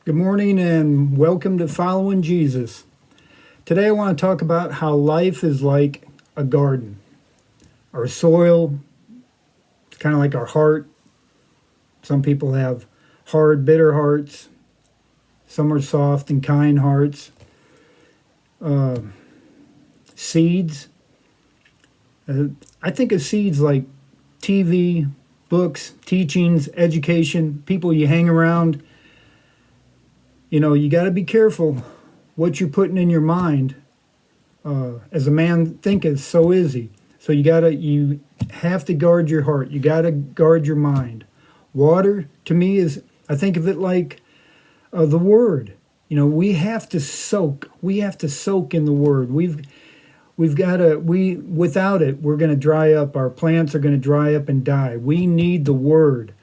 Good morning and welcome to Following Jesus. Today I want to talk about how life is like a garden. Our soil, it's kind of like our heart. Some people have hard, bitter hearts. Some are soft and kind hearts. Uh, Seeds. I think of seeds like TV, books, teachings, education, people you hang around. You know, you got to be careful what you're putting in your mind. As a man thinketh, so is he. So you have to guard your heart. You got to guard your mind. Water to me is, I think of it like the word. You know, we have to soak. We have to soak in the word. We've got to, without it, we're going to dry up. Our plants are going to dry up and die. We need the word.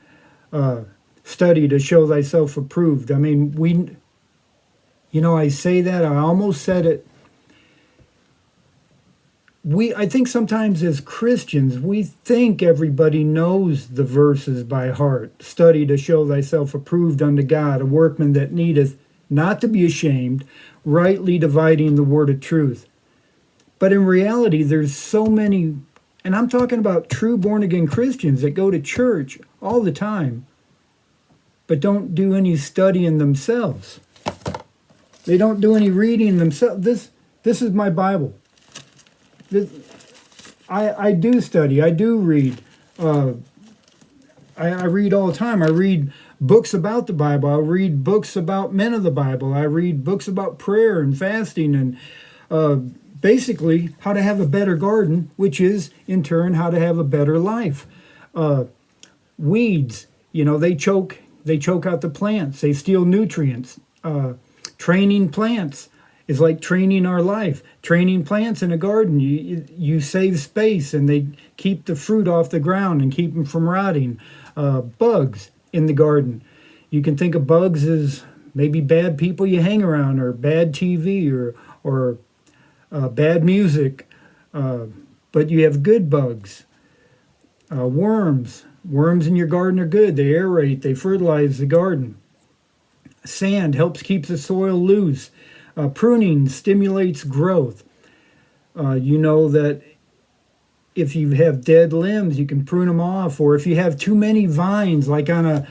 Study to show thyself approved. I mean, I say that, I almost said it. I think sometimes as Christians, we think everybody knows the verses by heart. Study to show thyself approved unto God, a workman that needeth not to be ashamed, rightly dividing the word of truth. But in reality, there's so many, and I'm talking about true born-again Christians that go to church all the time, but don't do any studying themselves. They don't do any reading themselves. This is my Bible. I do study. I do read. I read all the time. I read books about the Bible. I read books about men of the Bible. I read books about prayer and fasting and basically how to have a better garden, which is in turn how to have a better life. Weeds, they choke out the plants. They steal nutrients. Training plants is like training our life. Training plants in a garden, you save space and they keep the fruit off the ground and keep them from rotting. Bugs in the garden. You can think of bugs as maybe bad people you hang around, or bad TV, or bad music. But you have good bugs. Worms. Worms in your garden are good. They aerate, they fertilize the garden. Sand helps keep the soil loose. Pruning stimulates growth. You know that if you have dead limbs, you can prune them off. Or if you have too many vines, like on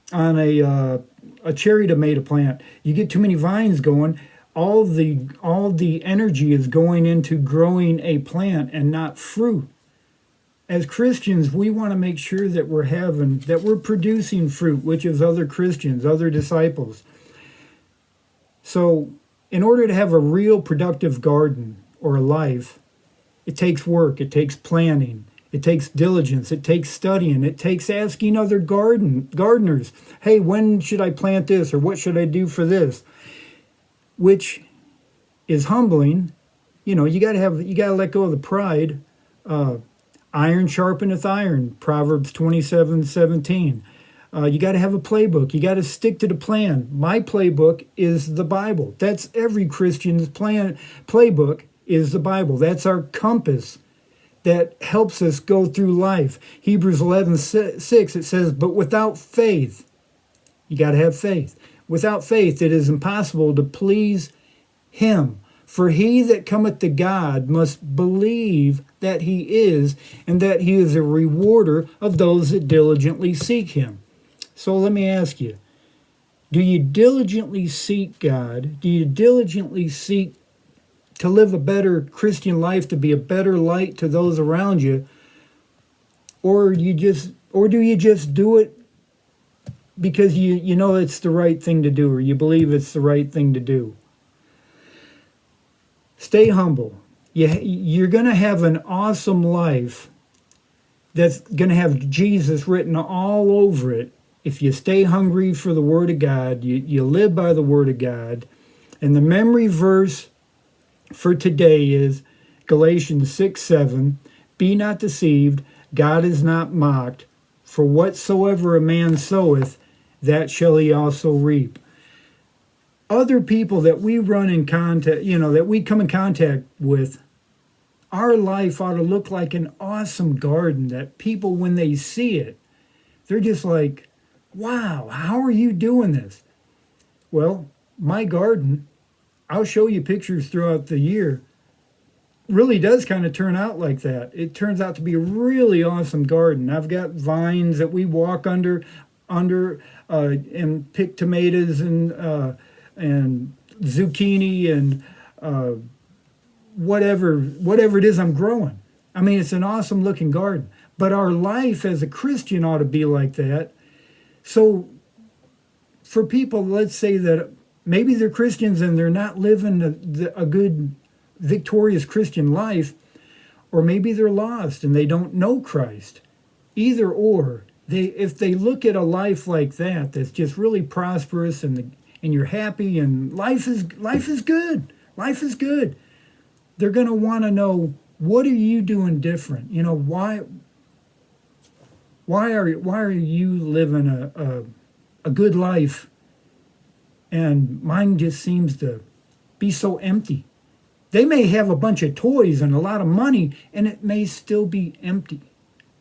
a cherry tomato plant, you get too many vines going. All the energy is going into growing a plant and not fruit. As Christians, we want to make sure that we're producing fruit, which is other Christians, other disciples. So, in order to have a real productive garden or a life, it takes work, it takes planning, it takes diligence, it takes studying, it takes asking other gardeners, hey, when should I plant this, or what should I do for this? Which is humbling. You gotta let go of the pride. Iron sharpeneth iron, Proverbs 27:17. You got to have a playbook. You got to stick to the plan. My playbook is the Bible. That's every Christian's playbook is the Bible. That's our compass that helps us go through life. Hebrews 11:6, it says, but without faith, you got to have faith. Without faith, it is impossible to please him. For he that cometh to God must believe that he is, and that he is a rewarder of those that diligently seek him. So let me ask you, do you diligently seek God? Do you diligently seek to live a better Christian life, to be a better light to those around you? Or do you just do it because you know it's the right thing to do, or you believe it's the right thing to do? Stay humble. You're going to have an awesome life that's going to have Jesus written all over it. If you stay hungry for the Word of God, you live by the Word of God. And the memory verse for today is Galatians 6:7. Be not deceived, God is not mocked. For whatsoever a man soweth, that shall he also reap. Other people that we run in contact, that we come in contact with, our life ought to look like an awesome garden that people, when they see it, they're just like, wow, how are you doing this? Well, my garden, I'll show you pictures throughout the year, really does kind of turn out like that. It turns out to be a really awesome garden. I've got vines that we walk and pick tomatoes and zucchini and whatever it is I'm growing. I mean, it's an awesome looking garden. But our life as a Christian ought to be like that. So for people, let's say that maybe they're Christians and they're not living a good, victorious Christian life, or maybe they're lost and they don't know Christ. Either or, if they look at a life like that, that's just really prosperous and you're happy and life is good. Life is good. They're going to want to know, what are you doing different? You know, why are you living a good life and mine just seems to be so empty? They may have a bunch of toys and a lot of money and it may still be empty.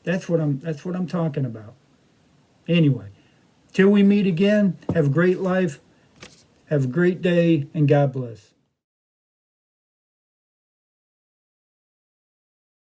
That's what I'm talking about. Anyway, till we meet again, have a great life, have a great day, and God bless.